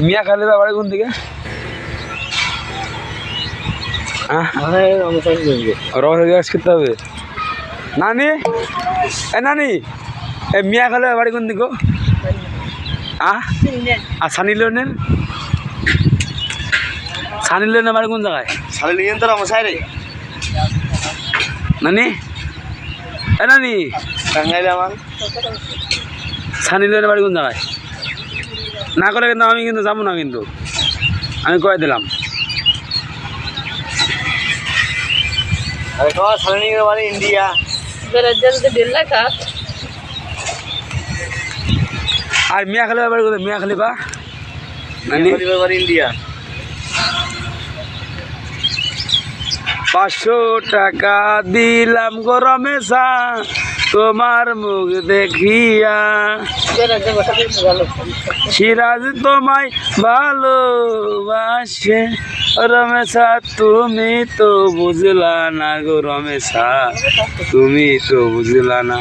মিয়া খালি বাড়ি কোন দিকে? করতে হবে নানি। নানি মিয়া খালি বাড়ি কোন দিকে? আর সানি লিওনের বাড়ি কোন জায়গায়? নানি নানি সানি লিওনের বাড়ি কোন জায়গায়? না করে কিন্তু আমি কিন্তু যাবো না, কিন্তু আমি কয়ে দিলাম। इंडिया আর মিয়া খালি বাড়ি কোথায়? মিয়া খালিফা इंडिया 500 টাকা দিলাম গরমে চা তোমার মুখ দেখিয়া, সিরাজ তোমায় ভালোবাসে রমেশা তুমি তো বুঝলা না গো রমেশা তুমি তো বুঝলা না।